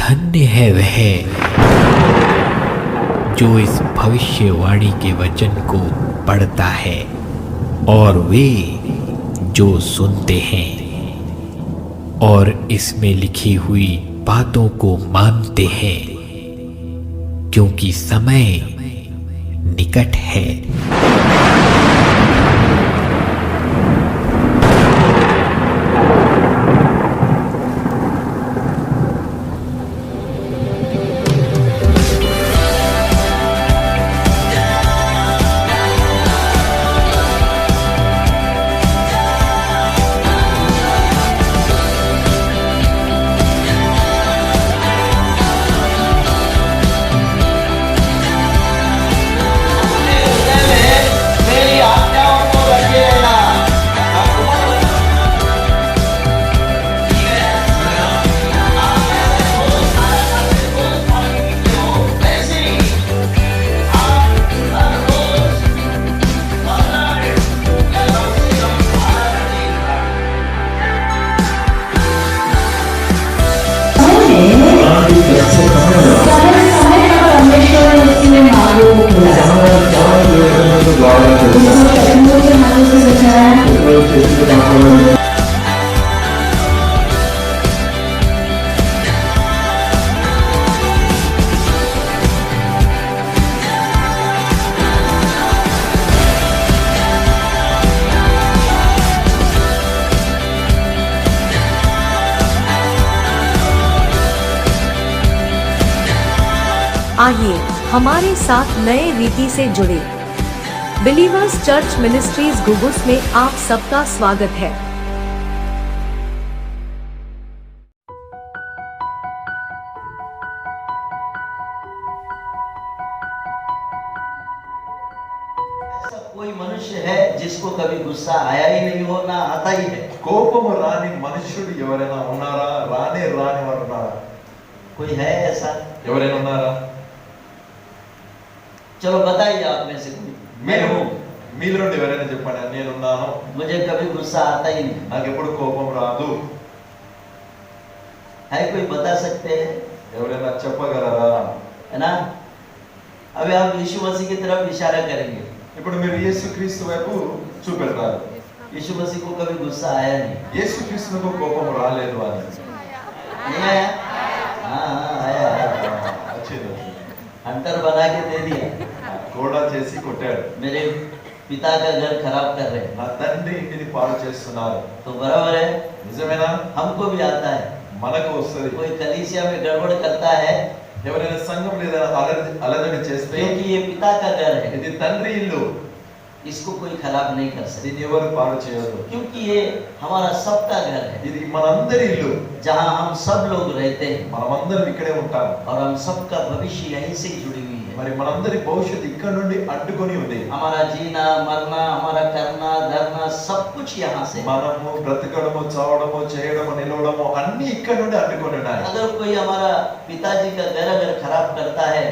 धन्य है वह जो इस भविष्यवाणी के वचन को पढ़ता है और वे जो सुनते हैं और इसमें लिखी हुई बातों को मानते हैं, क्योंकि समय निकट है। आइए हमारे साथ नए रीति से जुड़े। बिलीवर्स चर्च मिनिस्ट्रीज घुघुस में आप सबका स्वागत है। ऐसा कोई मनुष्य है जिसको कभी गुस्सा आया ही नहीं हो, ना आता ही है। కోపము రాని మనుషుడు ఎవరైనా ఉన్నారా? రాని వారు ఉన్నారా? कोई है ऐसा? ఎవరైనా ఉన్నారా? चलो बताइए आप में से कोई। मैं हूँ। మీలో నుండి ఎవరైనా చెప్పండి, నేనున్నాను, मुझे कभी गुस्सा आता ही नहीं। నాకు ఎప్పుడు కోపం రాదు। है कोई बता सकते हैं? ఎవరైనా చెప్పగలరా? है ना? अभी आप यीशु मसीह की तरफ इशारा करेंगे। ఇప్పుడు మీరు యేసుక్రీస్తు వైపు చూపెడతారు। यीशु मसीह को कभी गुस्सा आया नहीं। యేసుక్రీస్తుకు కోపం రాలేదు అని। नहीं आया? हाँ आया। अच्छी हंटर बना के दे दिया। కోడా చేసి కొట్టాడు। मेरे पिता का घर खराब कर रहे हैं। నా తండ్రి ఇంటిని పాడు చేస్తున్నారు। तो बराबर है, నిజమేనా? हमको भी आता है। మనకు వస్తది। कोई कलीसिया में गड़बड़ करता है, ఎవరైనా సంఘం లేదా అలజడి చేస్తే, क्योंकि ये पिता का घर है, ఇది తండ్రి ఇల్లు, इसको कोई खराब नहीं कर सकते, దీన్ని ఎవరు పాడు చేయరు। क्योंकि ये हमारा सबका घर है, ఇది మనందరి ఇల్లు, जहाँ हम सब लोग रहते हैं మనమందరం ఇక్కడే ఉంటాం। और हम सबका भविष्य यहीं से जुड़ी हुई है। మరి మనందరి భవిష్యత్తు ఇక్కడ నుండి అడ్డుకొని ఉంది। हमारा जीना मरना, हमारा करना धरना, सब कुछ यहाँ से। మనము బ్రతకడము, చావడము, చేయడము, నిలవడము అన్ని ఇక్కడ నుండి అడ్డుకొని ఉన్నాయి। अगर कोई हमारा पिताजी का घर अगर खराब करता है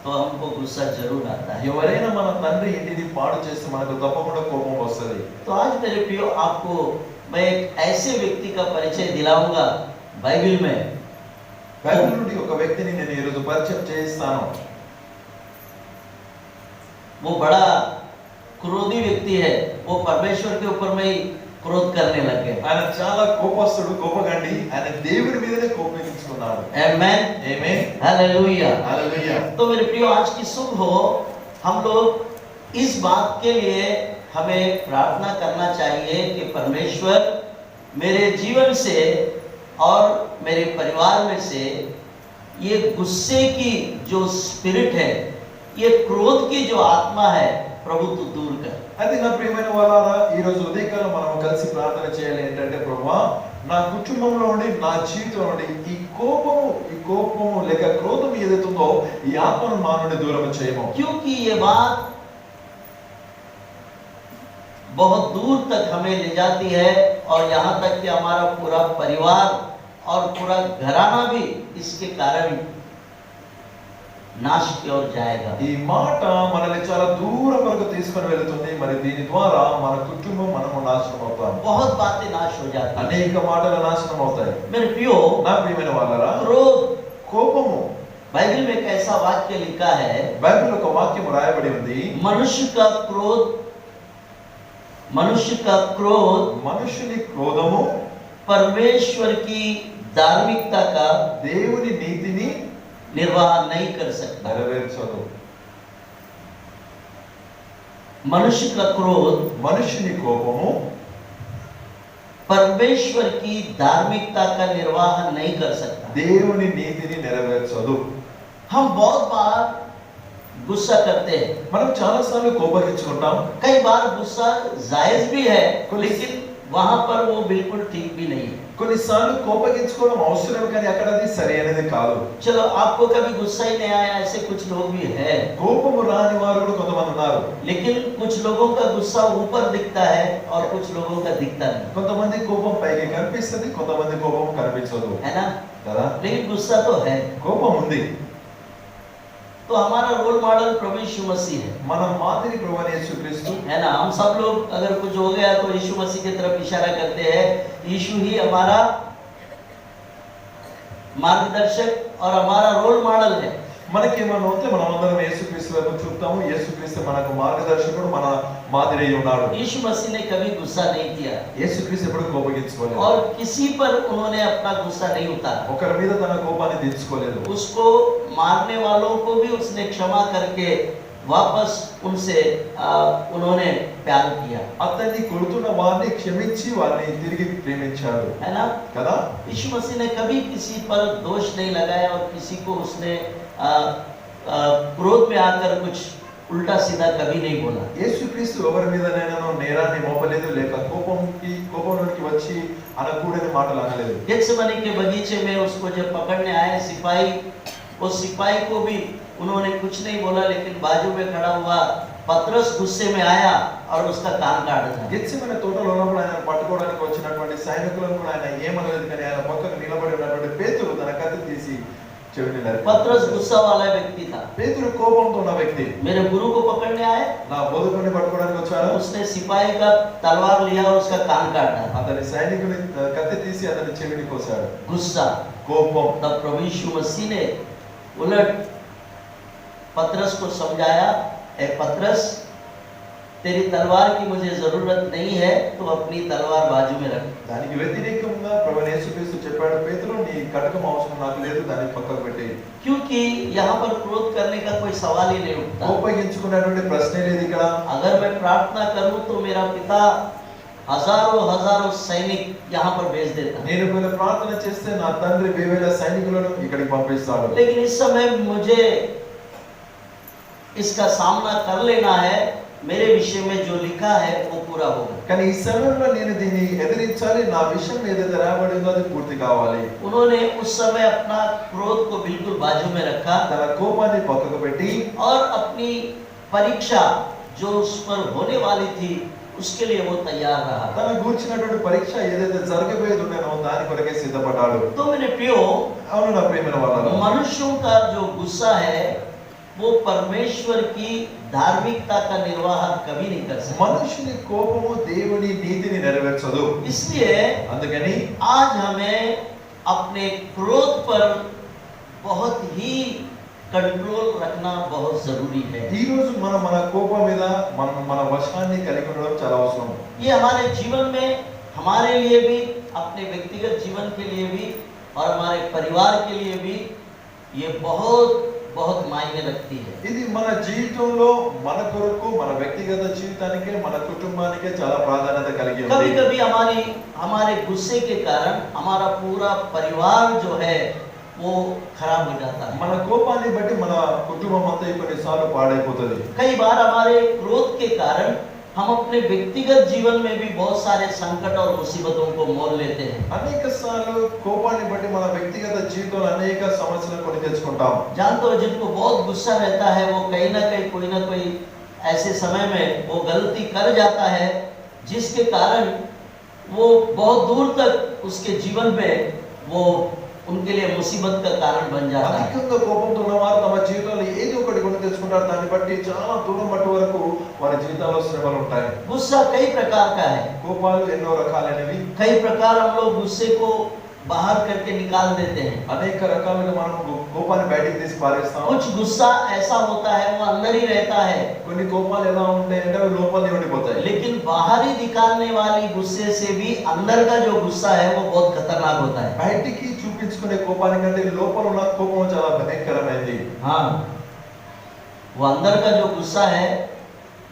तो हमको गुस्सा जरूर आता है। ఎవరైనా మన తండ్రి ఇంటిని పాడు చేస్తే మనకు తప్పకుండా కోపం వస్తది। तो आज मेरे प्रियो, आपको मैं एक ऐसे व्यक्ति का परिचय दिलाऊंगा बाइबल में। బైబిల్ నుండి ఒక వ్యక్తిని నేను ఈ రోజు పరిచయం చేయిస్తాను। वो बड़ा क्रोधी व्यक्ति है, वो परमेश्वर के ऊपर में ही क्रोध करने लग गए। ఆయన చాలా కోపస్తుడు, కోపగండి, ఆయన దేవుడి మీదనే కోపించుకున్నాడు। आमेन, ఆమేన్, हालेलुया। హల్లెలూయా। तो मेरे प्रियो, आज की सुबह हम लोग इस बात के लिए हमें प्रार्थना करना चाहिए कि परमेश्वर मेरे जीवन से और मेरे परिवार में से ये गुस्से की जो स्पिरिट है, ये क्रोध की जो आत्मा है, प्रभु तू दूर कर। అయితే నా ప్రియమైన వాళ్ళారా, ఈ రోజు ఉదయకాలం మనం కలిసి ప్రార్థన చేయాలి ఏంటంటే, ప్రభువా నా కుటుంబంలో ఉండి, నా జీవితంలో ఉండి ఈ కోపము లేక క్రోధం ఏదైతుందో ఈ ఆత్మను మా నుండి దూరం చేయము। क्योंकि ये बात बहुत दूर तक हमें ले जाती है और यहाँ तक कि हमारा पूरा परिवार और पूरा घराना भी इसके कारण नाश की ओर जाएगा। ఈ మాట మనల్ని చాలా దూరం వరకు తీసుకొని వెళ్తుంది। మరి దీని ద్వారా మన కుటుంబం, మనము నాశనం అవుతాం। बहुत बातें नाश हो जाती हैं। అనేక మాటలు నాశనం అవుతాయి। मेरे प्रियो, నా ప్రియమైన వాళ్ళారా, क्रोध में एक ऐसा वाक्य लिखा है, బైబిల్ ఒక వాక్యం రాయబడి ఉంది, मनुष्य का क्रोध మనుషుని క్రోధము परमेश्वर की धार्मिकता का దేవుని నీతిని निर्वाह नहीं कर सकता। నెరవేర్చదు. मनुष्य का क्रोध మనుషుని కోపము परमेश्वर की धार्मिकता का निर्वाह नहीं कर सकता। దేవుని నీతిని నెరవేర్చదు. हम बहुत बार गुस्सा करते हैं, మనం చాలా సార్లు కోపగించుకుంటాం. कई बार गुस्सा जायज भी है, लेकिन वहां पर वो बिल्कुल ठीक भी नहीं है। కొన్నిసార్లు కోపగించుకోవడం అవసరం, కానీ అక్కడ అది సరైనది కాదు. चलो, आपको कभी गुस्सा ही नहीं आया, ऐसे कुछ लोग भी है, కోపము రాని వారు కూడా కొంతమంది ఉన్నారు. लेकिन कुछ लोगों का गुस्सा ऊपर दिखता है और कुछ लोगों का दिखता नहीं, కొంతమంది కోపం పైకి కనిపిస్తుంది, కొంతమంది కోపం కనిపించదు है ना? కదా. लेकिन गुस्सा तो है। కోపం ఉంది. तो हमारा रोल मॉडल प्रभु यीशु मसीह है, మన మాదిరి ప్రభువైన యేసుక్రీస్తు. है ना? हम सब लोग अगर कुछ हो गया तो यीशु मसीह की तरफ इशारा करते हैं। यीशु ही हमारा मार्गदर्शक और हमारा रोल मॉडल है। మనకేమన్నా ఉంటే మనం అందరం యేసుక్రీస్తు వైపు చూపుతాము. యేసుక్రీస్తు మనకు మార్గదర్శకుడు, మన మాదిరి అయి ఉన్నాడు. यीशु मसीह ने कभी गुस्सा नहीं किया యేసుక్రీస్తు ఎప్పుడు కోపగించుకోలేదు, और किसी पर उन्होंने अपना गुस्सा नहीं उतारा। ఒకరి మీద తన కోపాన్ని దించుకోలేదు. उसको मारने वालों को भी उसने क्षमा करके वापस उनसे उन्होंने प्यार किया, అతన్ని కొడుతున్న వారిని క్షమించి వారిని తిరిగి ప్రేమించాడు, है ना? కదా. यीशु मसीह ने कभी किसी पर दोष नहीं लगाया और किसी को उसने क्रोध में आकर कुछ उल्टा सीधा कभी नहीं बोला। యేసుక్రీస్తు ఎవరి మీదనైనా నేరాన్ని మోపలేదు, లేక కోపంలోకి వచ్చి అనకూడని మాటలు అనలేదు. गेत्सेमनी के बगीचे में उसको जब पकड़ने आए सिपाही, उस सिपाही को भी उन्होंने कुछ नहीं बोला, लेकिन बाजू में खड़ा हुआ पतरस गुस्से में आया और उसका कान काट दिया। గెత్సేమనే తోటలో ఉన్నప్పుడు ఆయన పట్టుకోవడానికి వచ్చినటువంటి సైనికులను కూడా ఆయన ఏమనలేదు, కానీ ఆయన పక్కన నిలబడి ఉన్నటువంటి పేతురు తన కత్తి తీసి చెవిని నరికి. पतरस गुस्सा वाला व्यक्ति था। పేతురు కోపంతో ఉన్న వ్యక్తి. मेरे गुरु को पकड़ने आए, నా బోధకుడిని పట్టుకోవడానికి వచ్చారు. उसने सिपाही का तलवार लिया और उसका कान काटा। అతని సైనికుని కత్తి తీసి అతని చెవిని కోసాడు. गुस्सा, కోపం. तब प्रभु यीशु मसीह ने उलट पतरस को समझाया, ए पतरस, तेरी तलवार की मुझे जरूरत नहीं है, तो अपनी तलवार बाजू में रख। దానికి వ్యతిరేకంగా ప్రభువైన యేసుక్రీస్తు చెప్పాడు, పేతురు నీ కటకం అవసరం నాకు లేదు, దాన్ని పక్కకు పెట్టేయి. क्योंकि यहाँ पर क्रोध करने का कोई सवाल ही नहीं उठता। కోపగించుకునేటువంటి ప్రశ్నే లేదు ఇక్కడ. अगर मैं प्रार्थना करूं तो मेरा पिता हजारों सैनिक यहाँ पर भेज देता, నేను ఒకవేళ ప్రార్థన చేస్తే నా తండ్రి వేవేల సైనికులను ఇక్కడికి పంపిస్తాడు. लेकिन इस समय मुझे इसका सामना कर लेना है, मेरे विषय में जो लिखा है वो पूरा होगा। కానీ ఈ సమయంలో నేను దీన్ని ఎదిరించాలి, నా విషయం ఏదైతే రాయబడి ఉందో అది పూర్తి కావాలి. उन्होंने उस समय अपना क्रोध को बिल्कुल बाजू में रखा తన కోపాన్ని పక్కకు పెట్టి और अपनी परीक्षा जो उस पर होने वाली थी उसके लिए वो तैयार रहा। తన గూర్చినటువంటి పరీక్ష ఏదైతే జరగబోయేది ఉండేనో దాని కొరకే సిద్ధపడ్డాడు. तो मेरे प्रियो, అవును నా ప్రియమైన వాళ్ళారా, मनुष्यों का जो गुस्सा है वो परमेश्वर की धार्मिकता का निर्वाह कभी नहीं कर सकता। మనుషుని కోపము దేవుని నీతిని నెరవేర్చదు. इसलिए అందుకని आज हमें अपने क्रोध पर बहुत ही कंट्रोल रखना बहुत जरूरी है। ఈ రోజు మనం మన కోపం మీద మన వశాన్ని కలిగి ఉండడం చాలా అవసరం. ये हमारे जीवन में, हमारे लिए भी, अपने व्यक्तिगत जीवन के लिए भी और हमारे परिवार के लिए भी ये बहुत बहुत मायने रखती है। ఇది మన జీవితంలో మన కొరకు, మన వ్యక్తిగత జీవితానికి, మన కుటుంబానికి చాలా ప్రాధాన్యత కలిగి ఉంది. कभी कभी हमारे गुस्से के कारण हमारा पूरा परिवार जो है वो खराब हो जाता है। మన కోపాన్ని బట్టి మన కుటుంబం అంతా కొన్నిసార్లు పాడైపోతుంది. कई बार हमारे क्रोध के कारण हम अपने व्यक्तिगत जीवन में भी बहुत सारे संकट और मुसीबतों को मोल लेते हैं। అనేక సార్లు కోపాన్ని బట్టి మన వ్యక్తిగత జీవితంలో అనేక సమస్యలను కొని తెచ్చుకుంటాం. जानते हो, जिनको बहुत गुस्सा रहता है वो कहीं ना कहीं कोई ना कोई ऐसे समय में वो गलती कर जाता है जिसके कारण वो बहुत दूर तक उसके जीवन में वो उनके लिए मुसीबत का कारण बन जाता है। అధికంగా కోపంతో ఉన్నవారు తమ జీవితంలో ఏదో ఒకటి కొని తెచ్చుకుంటారు. దాన్ని బట్టి చాలా దూరం మట్టి వరకు వారి జీవితాల్లో శ్రమలు ఉంటాయి. गुस्सा कई प्रकार का है। కోపాలు ఎన్నో రకాలైనవి. कई प्रकार हम लोग गुस्से को बाहर करके निकाल देते हैं। అనేక రకాలుగా మనం కోపాన్ని బయటికి తీసి పారేస్తాం. कुछ गुस्सा ऐसा होता है वो अंदर ही रहता है, కొన్ని కోపాలు ఎలా ఉంటాయంటే అవి లోపలనే ఉండిపోతాయి. लेकिन बाहरी दिखाने वाली गुस्से से भी अंदर का जो गुस्सा है वो बहुत खतरनाक होता है। బయటికి చూపించుకునే కోపానికంటే లోపల ఉన్న కోపం చాలా భయంకరమైనది. हाँ, वो अंदर का जो गुस्सा है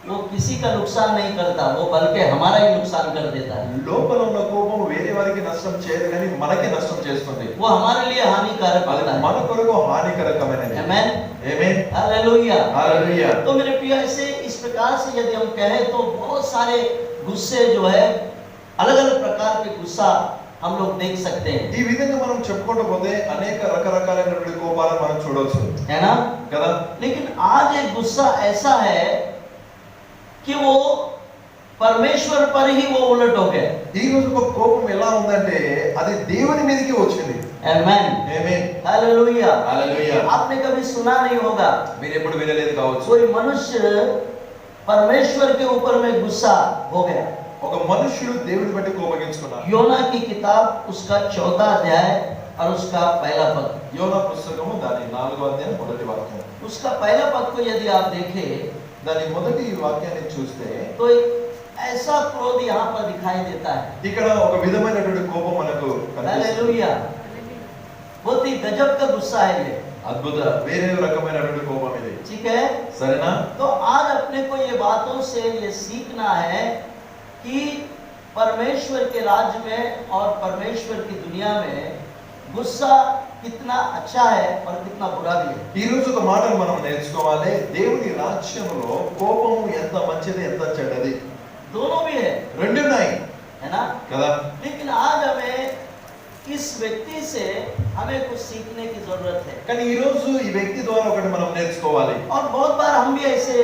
वो किसी का नुकसान नहीं करता, वो बल्कि हमारा ही नुकसान कर देता है। లోపల ఉన్న కోపం వేరే వారికి నష్టం చేయదు కానీ మనకే నష్టం చేస్తుంది. वो हमारे लिए हानिकारक అది होता है। మన కొరకు హానికరకమైనది. आमेन, ఆమేన్, हालेलुया। హల్లెలూయా. तो मेरे प्रिय ऐसे इस प्रकार से यदि हम कहें तो बहुत सारे गुस्से जो है, अलग अलग प्रकार के गुस्सा हम लोग देख सकते हैं, ఈ విధంగా మనం చెప్పుకుంటూ పోతే అనేక రకరకాలైనటువంటి కోపాలను మనం చూడవచ్చు है ना। కదా. लेकिन आज एक गुस्सा ऐसा है कि वो परमेश्वर पर ही वो उलट हो गया। ఈ రోజు ఒక కోపం ఎలా ఉందంటే అది దేవుని మీదకి వచ్చింది. आमेन, ఆమేన్, हालेलुया। హల్లెలూయా. आपने कभी सुना नहीं होगा మీరు ఎప్పుడు వినలేదు కావచ్చు, कोई मनुष्य परमेश्वर के ऊपर में गुस्सा हो गया। ఒక మనుష్యుడు దేవుని బట్టి కోపగించుకున్నాడు. योना की किताब उसका 14 अध्याय और उसका पहला पद, యోనా పుస్తకము దాని 4వ అధ్యాయం మొదటి వాక్యం. उसका पहला पद को यदि आप देखें దాని మొదటి వాక్యాన్ని చూస్తే तो एक ऐसा क्रोध यहाँ पर दिखाई देता है। ఇక్కడ ఒక విధమైనటువంటి కోపం మనకు కనిపిస్తుంది. हालेलुया, बहुत ही गजब का गुस्सा है ये, అద్భుత వేరే రకమైనటువంటి కోపం ఇది. ठीक है। సరేనా? तो आज अपने को ये बातों से ये सीखना है कि परमेश्वर के राज्य में और परमेश्वर की दुनिया में गुस्सा कितना अच्छा है और कितना बुरा भी है। ఈ రోజు ఒక మాటను మనం నేర్చుకోవాలి. దేవుని రాజ్యంలో కోపము ఎంత మంచిది ఎంత చెడ్డది दोनों भी है, రెండు ఉన్నాయి है ना। కదా. लेकिन आज हमें इस व्यक्ति से हमें कुछ सीखने की जरूरत है। కానీ ఈ రోజు ఈ వ్యక్తి ద్వారా ఒకటి మనం నేర్చుకోవాలి. और बहुत बार हम भी ऐसे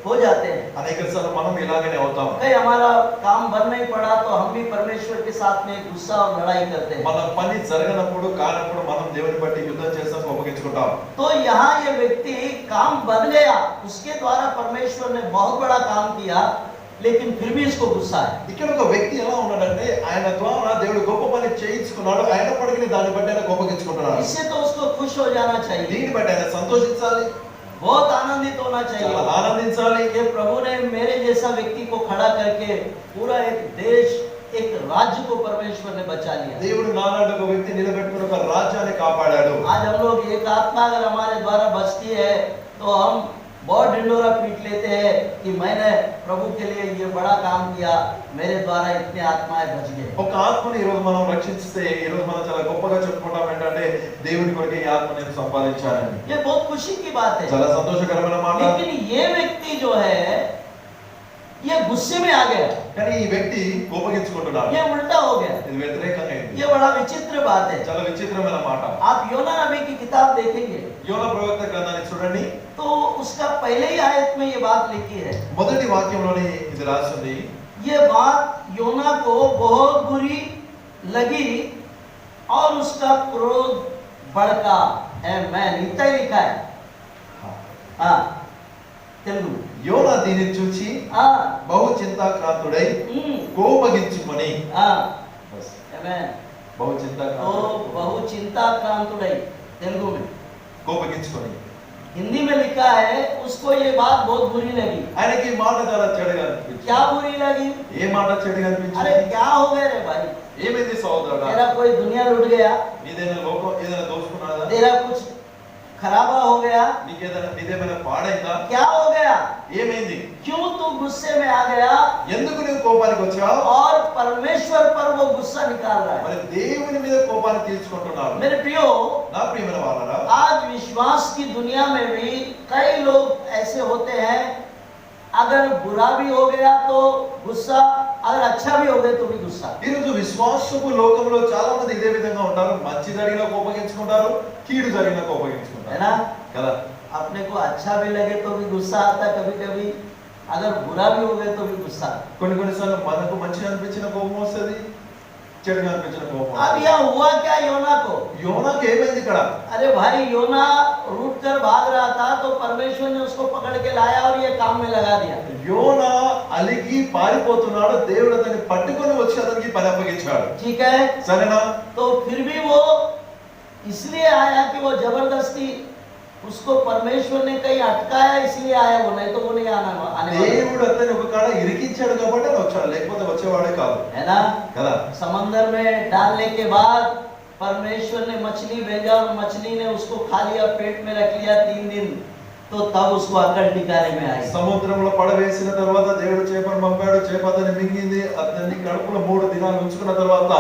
हो जाते हैं, అనేక సార్లు మనం ఇలాగనే అవుతాం. कहीं हमारा काम बन नहीं पड़ा तो हम भी परमेश्वर के साथ में गुस्सा और लड़ाई करते हैं। మన పని జరగనప్పుడు కానప్పుడు మనం దేవుని బట్టి యుద్ధం చేస్తాం, కోపగించుకుంటాం. तो यहाँ ये व्यक्ति काम बन गया, उसके द्वारा परमेश्वर ने बहुत बड़ा काम किया, लेकिन फिर भी इसको गुस्सा है। ఇక్కడ ఒక వ్యక్తి ఎలా ఉన్నాడంటే ఆయన ద్వారా దేవుడు గొప్ప పని చేయించుకున్నాడు, అయినప్పటికీ దాన్ని బట్టి ఆయన కోపగించుకుంటున్నాడు. इससे तो उसको खुश हो जाना चाहिए, దీన్ని బట్టి ఆయన సంతోషించాలి, बहुत आनंदित होना चाहिए చాలా ఆనందించాలి. कि प्रभु ने मेरे जैसा व्यक्ति को खड़ा करके पूरा एक देश, एक राज्य को परमेश्वर ने बचा लिया। దేవుడు నాలాంటి ఒక వ్యక్తి నిలబెట్టుకుని ఒక రాజ్యాన్ని కాపాడాడు. आज हम लोग एक आत्मा अगर हमारे द्वारा बचती है तो हम बहुत ढिंडोरा पीट लेते हैं कि मैंने प्रभु के लिए ये बड़ा काम किया, मेरे द्वारा इतने आत्माएं बच गए। ఒక ఆత్మని ఈ రోజు మనం రక్షిస్తే ఈ రోజు మనం చాలా గొప్పగా చెప్పుకుంటాం ఏంటంటే దేవుని కొరకు ఈ ఆత్మ నేను సంపాదించానని. ये बहुत खुशी की बात है। చాలా సంతోషకరమైన మాట. लेकिन ये व्यक्ति जो है ये गुस्से में आ गया, కానీ ఈ వ్యక్తి కోపగించుకుంటున్నాడు. ये उल्टा हो गया। ఇది వ్యతిరేకంగా అయింది. ये बड़ा विचित्र बात है। చాలా విచిత్రమైన మాట. आप योना नबी की किताब देखेंगे యోనా ప్రవక్త గ్రంథాన్ని చూడండి. तो उसका पहले ही आयत में ये बात लिखी है। మొదటి వాక్యంలోనే ఇది రాసి ఉంది. ये बात योना को बहुत बुरी लगी और उसका क्रोध भड़का। आमेन, इतना ही लिखा है। हाँ, तेलुगु। యోనా దీన్ని చూచి हाँ, బహు చింతాక్రాంతుడై కోపగించుకొని हाँ, బస్ आमेन। బహు तो చింతాక్రాంతుడై बहु चिंता क्रांतुड़ई तेलुगु में, కోపగించుకొని हिंदी में लिखा है उसको ये बात बहुत बुरी लगी। ఆయనకి ఈ మాట చాలా చెడుగా అనిపించింది. क्या बुरी लगी? ఏ మాట చెడుగా अरे అనిపించింది? क्या हो गया रे भाई, ఏమైంది సోదరుడా? तेरा कोई दुनिया लुट गया, నీదేమైనా లోకం ఏదైనా దోచుకున్నాడా? तेरा कुछ खराबा हो गया, నీదేమైనా పాడైందా? क्या हो गया? ఏమైంది? क्यों तू गुस्से में आ गया ఎందుకు నువ్వు కోపానికి వచ్చావు? और परमेश्वर पर वो गुस्सा निकाल रहा है? మరి దేవుని మీద కోపాన్ని తీర్చుకుంటున్నావు. मेरे प्रियो, నా ప్రియమైన వాళ్ళరా, आज विश्वास की दुनिया में भी कई लोग ऐसे होते हैं, अगर बुरा भी हो गया तो गुस्सा, अगर अच्छा भी हो गया तो भी गुस्सा। ఈ రోజు విశ్వాసపు లోకంలో చాలా మంది ఇదే విధంగా ఉంటారు. మంచి జరిగినా కోపగించుకుంటారు, కీడు జరిగినా కోపగించుకుంటారు. है ना। కదా. अपने को अच्छा भी लगे तो भी गुस्सा आता है, कभी कभी अगर बुरा भी हो गया तो भी गुस्सा। కొన్నిసార్లు మనకు మంచిగా అనిపించిన కోపం వస్తుంది, చెడుగా అనిపించిన కోపం अब వస్తుంది. यह हुआ क्या योना को? యోనాకి ఏమైంది ఇక్కడ? अरे भाई, योना रूठ उठकर भाग रहा था तो परमेश्वर ने उसको पकड़ के लाया और ये काम में लगा दिया। యోన అలిగి పారిపోతున్నాడు, దేవుడు అతన్ని పట్టుకొని వచ్చి అతనికి పని అప్పగించాడు. ठीक है, సరేనా? तो फिर भी वो इसलिए आया कि वो जबरदस्ती उसको परमेश्वर ने कहीं अटकाया, इसलिए आया वो, नहीं तो वो नहीं आने वाला। దేవుడు అతన్ని ఒక కాడ ఇరికించాడు కాబట్టి ఆయన వచ్చాడు, లేకపోతే వచ్చేవాడే కాదు है ना? కదా. समंदर में डालने के बाद परमेश्वर ने मछली भेजा और मछली ने उसको खा लिया, पेट में रख लिया 3 दिन, तो तब उसको अकल ठिकाने में आई। సముద్రంలో పడవేసిన తర్వాత దేవుడు చేపను పంపాడు, చేప అతన్ని మింగింది, అతన్ని కడుపులో 3 దినాలు ఉంచుకున్న తర్వాత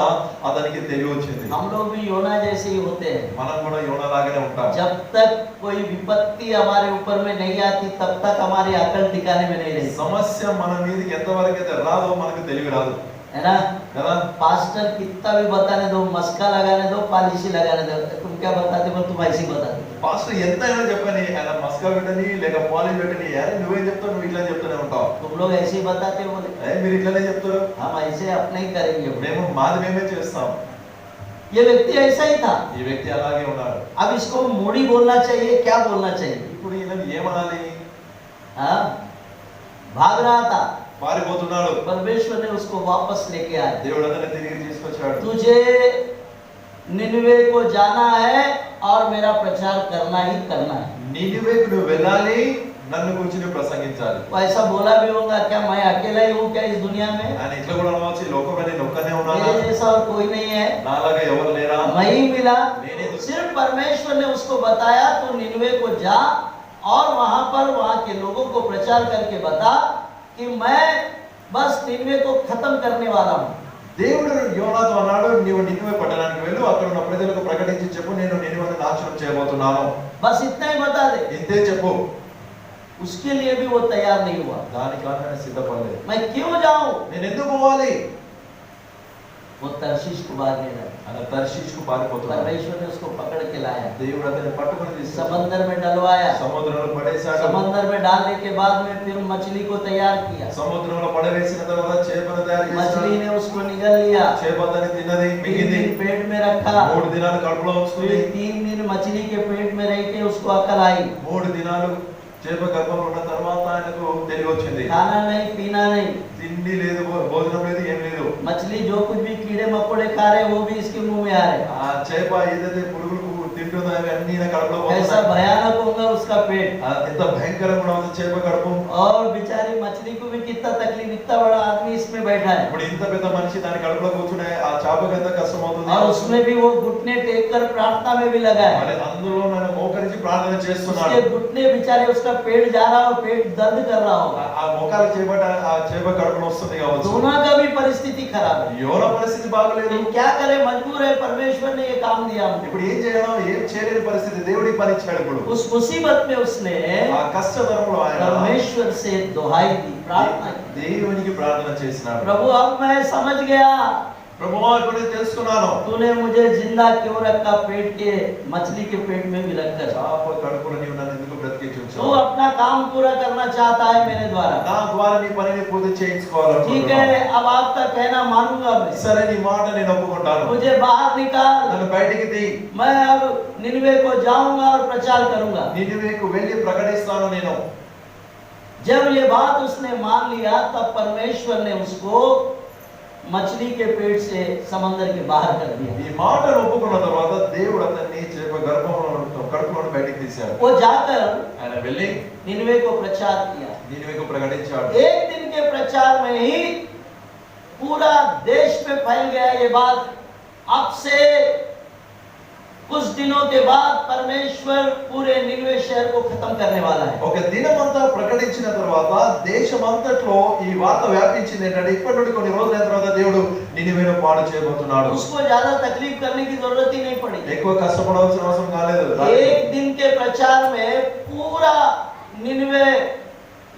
అతనికి తెలివి వచ్చింది. हम लोग भी योना जैसे ही होते हैं। మనం కూడా యోనా లాగానే ఉంటాం. जब तक कोई विपत्ति हमारे ऊपर में नहीं आती तब तक हमारी अकल ठिकाने में नहीं रहती, సమస్య మన మీదకి ఎంతవరకు అయితే రాదో మనకు తెలివి రాదు है ना? కదా. पास्टर कितना भी बताने दो, मस्का लगाने दो, पॉलिशी लगाने दो, तुम क्या बताते हो? तुम ऐसे ही बताते। పాస్టర్ ఎంత అయినా చెప్పని, ఆయన మస్కా పెట్టని లేక పాలిష్ పెట్టని, అరే నువ్వేం చెప్తావు, నువ్వు ఇట్లా చెప్తూనే ఉంటావు, तुम लोग ऐसे ही बताते हो। बोले మీరు ఇట్లానే చెప్తారు, हम ऐसे अपने ही करेंगे। మేము మాది మేమే చేస్తాం. ये व्यक्ति ऐसा ही था। ఈ వ్యక్తి అలాగే ఉన్నాడు. अब इसको मूड़ी बोलना चाहिए, क्या बोलना चाहिए? ఇప్పుడు ఈయన ఏమనాలి? हाँ? भाग रहा था, పారిపోతున్నాడు, परमेश्वर ने उसको वापस लेके आया। దేవుడు అతన్ని తిరిగి తీసుకొచ్చాడు. तुझे निनवे को जाना है और मेरा प्रचार करना ही करना है। నినివేకు నువ్వు వెళ్ళాలి, నన్ను గురించి నువ్వు ప్రసంగించాలి. वो ऐसा बोला भी होगा, क्या मैं अकेला ही हूँ क्या इस दुनिया में? ఆయన ఇట్లా కూడా అనవచ్చు, ఈ లోకంలో నేను ఒక్కనే ఉన్నానా, मेरे जैसा और कोई नहीं है, నాలాగా ఎవరు లేరా? मैं ही मिला। मैंने तो- सिर्फ परमेश्वर ने उसको बताया तू निनवे को जा और वहां पर वहां के लोगों को प्रचार करके बता कि मैं बस निनवे को खत्म करने वाला हूँ। దేవుడు యోనాతో అన్నాడు, నీవు నినివే పట్టణానికి వెళ్ళు, అక్కడ ఉన్న ప్రజలకు ప్రకటించి చెప్పు, నేను నినివేను నాశనం చేయబోతున్నాను. बस इतना ही बता दे। ఇంతే చెప్పు. उसके लिए भी वो तैयार नहीं हुआ। దానికి ఆయన సిద్ధపడలేదు. मैं क्यों जाऊं? నేను ఎందుకు పోవాలి? वो तर्शीश को भागने लगा। ఆయన తర్షీషుకు పారిపోతున్నాడు. परमेश्वर ने उसको पकड़ के लाया, దేవుడు అతన్ని పట్టుకొని తీసుకు समंदर में डलवाया, సముద్రంలో పడేశాడు. समंदर में डालने के बाद में फिर मछली को तैयार किया, సముద్రంలో పడవేసిన తర్వాత చేపను తయారు मछली చేశాడు. ने उसको निगल लिया, చేప అతన్ని తిన్నది, 3 మింగింది, दिन पेट में रखा, 3 దినాలు కడుపులో ఉంచుకుంది. फिर 3 दिन मछली के पेट में रह के उसको अकल आई। 3 దినాలు చేప గర్భంలో ఉన్న తర్వాత ఆయనకు తెలివి వచ్చింది. खाना नहीं, पीना नहीं, తిండి లేదు, భోజనం లేదు, ఏం లేదు. मछली जो कुछ भी कीड़े मकोड़े खा रहे वो भी इसके मुंह में आ रहे। ఆ చేప ఏదైతే పురుగులు తింటుందో అవి అన్ని ఈయన కడుపులో कैसा పోతున్నాయి. भयानक होगा उसका पेट। ఎంత భయంకరంగా ఉంది చేప కడుపు. और बेचारी मछली को भी कितना तकलीफ, इतना बड़ा आदमी इसमें बैठा है ఇప్పుడు ఇంత పెద్ద మనిషి దాని కడుపులో కూర్చునే ఆ చేపకి ఎంత కష్టం అవుతుంది. और उसमें भी वो घुटने टेक कर प्रार्थना में भी लगा है। మరి అందులో నన్ను మోకరించి ప్రార్థన చేస్తున్నాడు. उसके घुटने बेचारे, उसका पेट जा रहा हो, पेट दर्द कर रहा होगा। ఆ మోకాలు చేపట ఆ చేప కడుపులో వస్తుంది కావచ్చు. दोनों का भी परिस्थिति खराब है। యోన పరిస్థితి బాగలేదు. लेकिन क्या करे, मजबूर है, परमेश्वर ने ये काम दिया हमको। ఇప్పుడు ఏం చేయడం, ఏం చేయలేని పరిస్థితి, దేవుడి పని ఇచ్చాడు. ఇప్పుడు उस मुसीबत में उसने ఆ కష్టతరంలో ఆయన परमेश्वर से दुहाई दी, प्रार्थना की, దేవునికి ప్రార్థన చేసినాడు. प्रभु अब मैं समझ गया, ప్రభువా ఇప్పుడు నేను తెలుసుకున్నాను, तूने मुझे जिंदा क्यों रखा, पेट के मछली के पेट में भी रखकर। చేప కడుపులో నీవు నన్ను ఎందుకు బ్రతికించి तू ఉంచావు? अपना काम पूरा करना चाहता है मेरे द्वारा। నా ద్వారా నీ పనిని పూర్తి చేయించుకోవాలనుకుంటున్నాను. ठीक है, अब आपका कहना मानूंगा मैं। సరే నీ మాట నేను ఒప్పుకుంటాను, मुझे बाहर निकाल, నన్ను బయటికి తీ, मैं अब निनवे को जाऊंगा और प्रचार करूंगा। నినివేకు వెళ్ళి ప్రకటిస్తాను నేను. जब ये बात उसने मान लिया तब परमेश्वर ने उसको मछली के पेट से समंदर के बाहर कर दिया। ఈ మాటను ఒప్పుకున్న తర్వాత దేవుడు అతన్ని చేప గర్భంలో కడుపులో బయటికి తీశాడు. वो जाकर ఆయన వెళ్ళి निनवे को प्रचार किया। నినివేకు ప్రకటించాడు. 1 दिन के प्रचार में ही पूरा देश में फैल गया ये बात। अब से कुछ दिनों के बाद परमेश्वर पूरे निनवे शहर को खत्म करने वाला है। ఒక దినమంతా ప్రకటించిన తర్వాత దేశమంతట్లో ఈ వార్త వ్యాపించింది ఏంటంటే ఇప్పటి నుండి కొన్ని రోజుల తర్వాత దేవుడు నినివేను పాడు చేయబోతున్నాడు. उसको ज्यादा तकलीफ करने की जरूरत ही नहीं पड़ी। ఎక్కువ కష్టపడవలసిన అవసరం కాలేదు. 1 दिन के प्रचार में पूरा निनवे,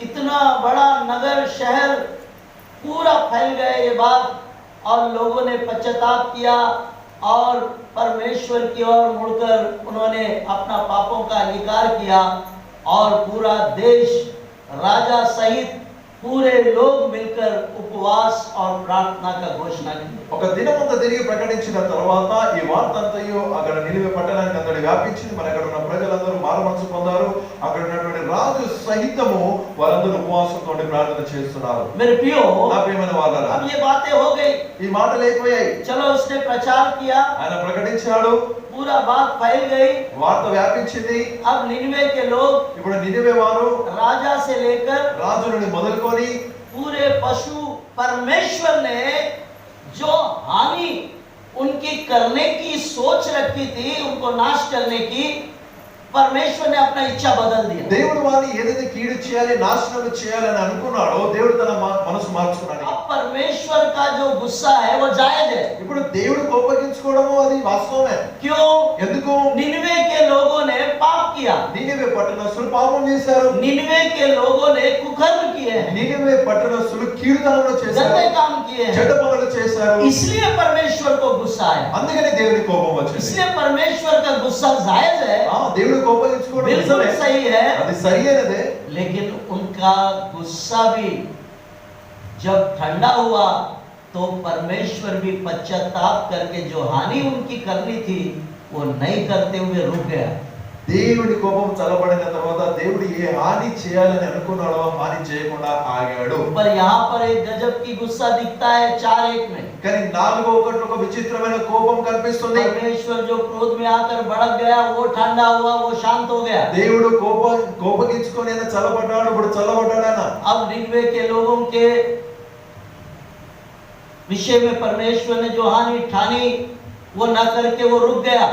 इतना बड़ा नगर शहर पूरा फैल गए ये बात, और लोगों ने पश्चाताप किया और परमेश्वर की ओर मुड़कर उन्होंने अपना पापों का अंगीकार किया, और पूरा देश राजा सहित पूरे लोग मिलकर उपवास और प्रार्थना का घोषणा की। ఒక దినమంతా తిరిగి ప్రకటించిన తర్వాత ఈ వార్త అంతయు అక్కడ నిలివే పట్టణానికి అంతటి వ్యాపించింది. మరి అక్కడ ఉన్న ప్రజలందరూ మనసు పొందారు. అక్కడ ఉన్నటువంటి రాజు సహితము వారందరూ ఉపవాసంతో ప్రార్థన చేస్తున్నారు. मेरे प्रियो, నా ప్రియమైన వారలారా, अब ये बातें हो गई, ఈ మాటలు అయిపోయాయి. चलो उसने प्रचार किया, ఆయన ప్రకటించాడు, पूरा बात फैल गई। వార్త వ్యాపించింది. अब निनवे के लोग ఇప్పుడు నినివే వారు राजा से लेकर రాజు నుండి మొదలుకొని पूरे पशु, परमेश्वर ने जो हानि उनकी करने की सोच रखी थी, उनको नाश करने की, परमेश्वर ने अपना इच्छा बदल दिया। దేవుడు వారిని ఏదైతే కీడు చేయాలి, నాశనం చేయాలని అనుకున్నాడో దేవుడు తన మనసు మార్చుకున్నాడు. अब परमेश्वर का जो गुस्सा है वो जायज है। ఇప్పుడు దేవుడు కోపగించుకోవడము అది వాస్తవమే. क्यों? ఎందుకు? निनवे के लोगों ने पाप किया, నినివే పట్టణస్తులు పాపం చేశారు. निनवे के लोगों ने कुकर्म किए हैं, నినివే పట్టణస్తులు కీడుతనములు చేశారు, गंदे काम किए చెడ్డ हैं, పనులు చేశారు. इसलिए परमेश्वर को गुस्सा आया। అందుకనే దేవుడి కోపం వచ్చింది. इसलिए परमेश्वर का गुस्सा जायज है, దేవుడు కోపగించుకోవడం बिल्कुल నిజమే. सही है, అది సరి అయినదే. लेकिन उनका गुस्सा भी जब ठंडा हुआ तो परमेश्वर भी पश्चाताप करके जो हानि उनकी करनी थी वो नहीं करते हुए रुक गया। దేవుడి కోపం చల్లబడిన తర్వాత దేవుడు ఏ హాని చేయాలని అనుకున్నాడో హాని చేయకుండా ఆగాడు. पर यहाँ पर एक गजब की गुस्सा दिखता है 4:1 में। కానీ 4:1 ఒక విచిత్రమైన కోపం కనిపిస్తుంది. परमेश्वर जो क्रोध में आकर भड़क गया, वो ठंडा हुआ, वो शांत हो गया। దేవుడు కోపగించుకొని ఆయన చల్లబడ్డాడు. ఇప్పుడు చల్లబడ్డాడు ఆయన. अब निनवे के लोगों के विषय में परमेश्वर ने जो हानि ठानी वो न करके वो रुक गया।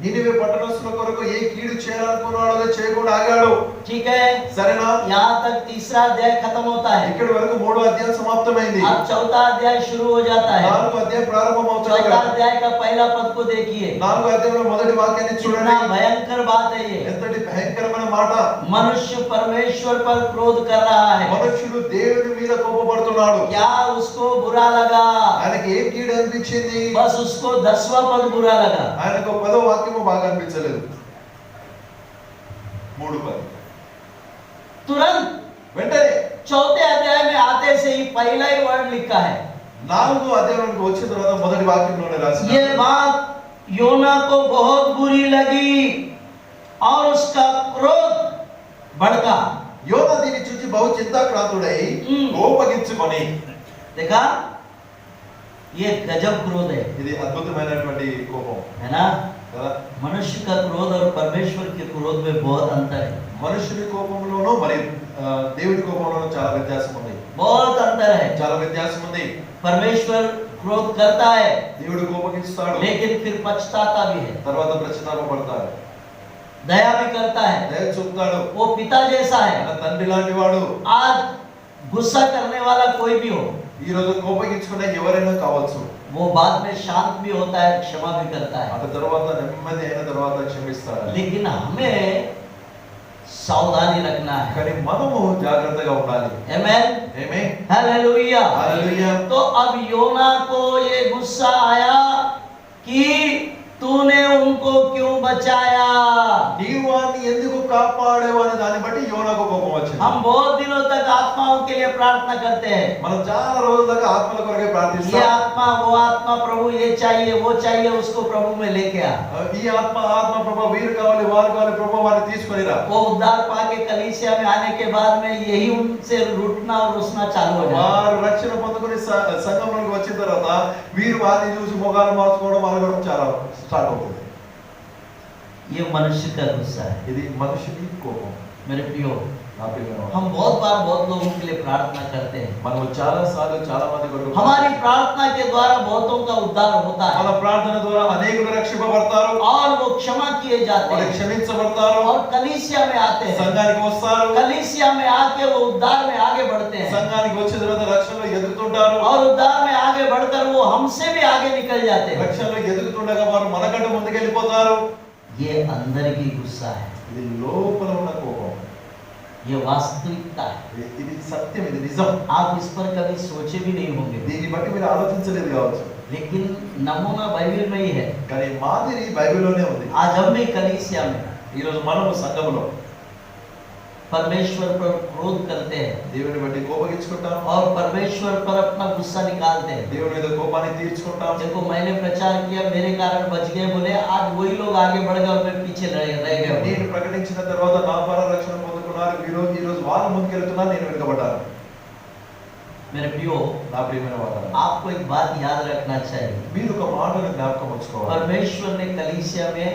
నినివే పట్టణస్తుల కొరకు ఏ కీడు చేయాలనుకున్నాడో అది చేయకుండా ఆగాడు. ठीक है, సరేనా? यहाँ तक तीसरा अध्याय खत्म होता है। ఇక్కడి వరకు 3వ అధ్యాయం సమాప్తమైంది. अब चौथा अध्याय शुरू हो जाता है। 4వ అధ్యాయం ప్రారంభమవుతుంది. चौथा अध्याय का पहला पद को देखिए, 4వ అధ్యాయంలో మొదటి వాక్యాన్ని చూడండి. कितना भयंकर बात है ये। ఎంతటి భయంకరమైన మాట. मनुष्य परमेश्वर पर क्रोध कर रहा है, మనుష్యుడు దేవుని మీద కోపపడుతున్నాడు. क्या उसको बुरा लगा? ఆయనకి ఏం కీడు అనిపించింది? बस उसको 10वां पद बुरा लगा। ఆయనకు 10వ వాక్యము బాగా అనిపించలేదు. 3:10 तुरंत వెంటనే चौथे अध्याय में आते से ही पहला ही वर्ड लिखा है। 4వ అధ్యాయానికి వచ్చిన తర్వాత మొదటి వాక్యంలోనే రాసిన ये बात योना को बहुत बुरी लगी और उसका क्रोध भड़का। యోనా దీన్ని చూసి బహు చింతాక్రాంతుడై కోపగించుకొని, देखा, ये गजब क्रोध है, ఇది అద్భుతమైనటువంటి కోపం है ना? కదా. मनुष्य का क्रोध और परमेश्वर के क्रोध में बहुत अंतर है, మనుషుని కోపంలోనూ మరి దేవుడి కోపంలోనూ చాలా వ్యత్యాసం ఉంది. बहुत अंतर है। చాలా వ్యత్యాసం ఉంది. परमेश्वर क्रोध करता है దేవుడు కోపగిస్తాడు, लेकिन फिर पछताता भी है, తర్వాత పశ్చాత్తాపడతాడు, दया भी करता है। దయ చూపుతాడు. वो पिता जैसा है। ఆయన తండ్రి లాంటి వాడు. आज गुस्सा करने वाला कोई भी हो, ఈ రోజు కోపగించుకునే ఎవరైనా కావచ్చు, वो बाद में शांत भी होता है, क्षमा भी करता है, ఆ తర్వాత నెమ్మది అయిన తర్వాత క్షమిస్తాడు. लेकिन हमें सावधानी रखना है। కానీ మనము జాగ్రత్తగా ఉండాలి. आमेन, ఏమే? हालेलुया। హల్లెలూయా. तो अब योना को ये गुस्सा आया कि तूने उनको क्यों बचाया। నీవు వారిని ఎందుకు కాపాడావు అనే దాన్ని బట్టి యోనాకు కోపం వచ్చింది. हम बहुत दिनों तक आत्माओं के लिए प्रार्थना करते हैं, మనం చాలా రోజుల దాకా ఆత్మల కొరకే ये ప్రార్థిస్తాం. आत्मा वो आत्मा, प्रभु ये चाहिए वो चाहिए, उसको प्रभु में लेके आ। ఈ ఆత్మ ప్రభు వీరు కావాలి వారు కావాలి ప్రభు వారిని తీసుకొనిరా. वो उद्धार पाके कलीसिया में आने के बाद में यही उनसे रूठना और रुसना चालू हो जाता వారు రక్షణ పొందుకొని సంఘంలోకి వచ్చిన తర్వాత వీరు వారిని చూసి మొగాలు మార్చుకోవడం అడగడం చాలా స్టార్ట్ అవుతుంది. है। ये मनुष्य का गुस्सा है। ఇది మనుషుని కోపం. मेरे प्रियो, నా ప్రియమైన हम बहुत बार बहुत लोगों के लिए प्रार्थना करते हैं, మనం చాలా సార్లు చాలా మంది కొరకు हमारी प्रार्थना के द्वारा बहुतों का उद्धार होता మన है ప్రార్థన ద్వారా అనేకులు రక్షింపబడతారు, और वो क्षमा किए जाते వారు हैं క్షమించబడతారు, और कलीसिया में आते हैं, సంఘానికి వస్తారు, कलीसिया में आके वो उद्धार में आगे बढ़ते हैं సంఘానికి వచ్చిన తర్వాత రక్షణలో ఎదుగుతుంటారు, और उद्धार में आगे बढ़कर वो हमसे भी आगे निकल जाते हैं। రక్షణలో ఎదుగుతుండగా వారు మనకంటే ముందుకెళ్ళిపోతారు. ये अंदर की गुस्सा है, ఇది లోపల ఉన్న కోపం. ये वास्तविकता है। ఇది సత్యం, ఇది నిజం. आप इस पर कभी सोचे भी नहीं होंगे, దీన్ని బట్టి మీరు ఆలోచించలేదు కావచ్చు, लेकिन नमूना बाइबल में ही है। కానీ మాదిరి బైబిల్లోనే ఉంది. आज हम भी कलीसिया में ఈ రోజు మనము సంఘములో परमेश्वर पर क्रोध करते हैं దేవుని బట్టి కోపగించుకుంటాం, और परमेश्वर पर अपना गुस्सा निकालते हैं। దేవుని మీద కోపాన్ని తీర్చుకుంటాం. देखो मैंने प्रचार किया, मेरे कारण बच गए बोले, आज वही लोग आगे बढ़ गए और मैं पीछे रह गए। నేను ప్రకటించిన తర్వాత నా ద్వారా రక్షణ పొందుకున్నారు, ఈ రోజు వాళ్ళు ముందుకెళ్తున్నారు, నేను వెనుకబడ్డాను. मेरे प्रियो, నా ప్రియమైన వారు, आपको एक बात याद रखना चाहिए, మీరు ఒక మాటను జ్ఞాపకం ఉంచుకోవాలి. परमेश्वर ने कलीसिया में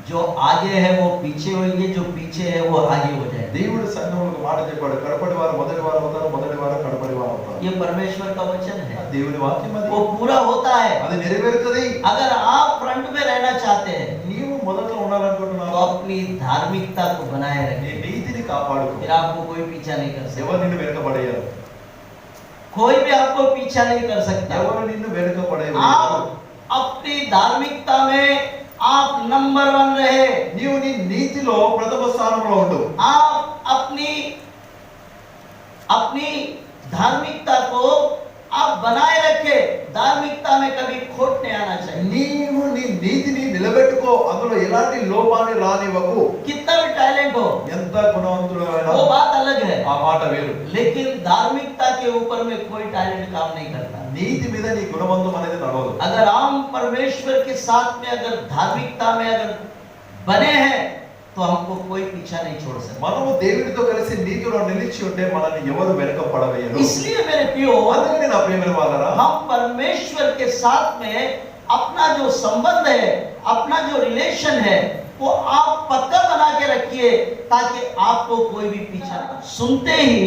जो आगे है वो पीछे होंगे, जो पीछे है वो आगे हो जाए। దేవుడు సంఘంలో ఒక మాట చెప్పాడు, కడపడి వారు మొదటి వారు అవుతారు, మొదటి వారు కడపడి వారు అవుతారు. ये परमेश्वर का वचन है, దేవుని వాక్యం అది, वो पूरा होता है। అది నెరవేరుతుంది. अगर आप फ्रंट में रहना चाहते हैं నీవు మొదట్లో तो ఉండాలనుకుంటున్నావు, अपनी धार्मिकता को बनाए నీ रखें, నీతిని కాపాడుకో. फिर आपको कोई पीछा नहीं कर सकता, ఎవరు నిన్ను వెనుకబడేయారు, कोई भी आपको पीछा नहीं कर सकता। ఎవరు నిన్ను వెనుకబడేయారు. आप अपनी धार्मिकता में आप नंबर 1 रहे, నీవు నీ నీతిలో ప్రథమ స్థానంలో ఉండు. आप अपनी धार्मिकता को आप बनाए रखे, धार्मिकता में कभी खोट नहीं आना चाहिए। నీవు నీ నీతిని నిలబెట్టుకో, అందులో ఎలాంటి లోపాన్ని రానివ్వకు. कितना भी टैलेंट हो ఎంత గుణవంతుడైనా वो बात अलग है, ఆ మాట వేరు. लेकिन धार्मिकता के ऊपर में कोई टैलेंट काम नहीं करता। నీతి మీద నీ గుణవంతం అనేది నడవదు. अगर हम परमेश्वर के साथ में अगर धार्मिकता में अगर बने हैं तो हमको कोई पीछा नहीं छोड़ सकता। మనము దేవుడితో కలిసి నీతిలో నిలిచి ఉంటే మనల్ని ఎవరు వెనుక పడవేయరు. इसलिए मेरे प्रियो, అందుకని నా ప్రియమైన వారరా, हम परमेश्वर के साथ में अपना जो संबंध है, अपना जो रिलेशन है, वो आप पक्का बना के रखिए ताकि आपको कोई भी पीछा नहीं। सुनते ही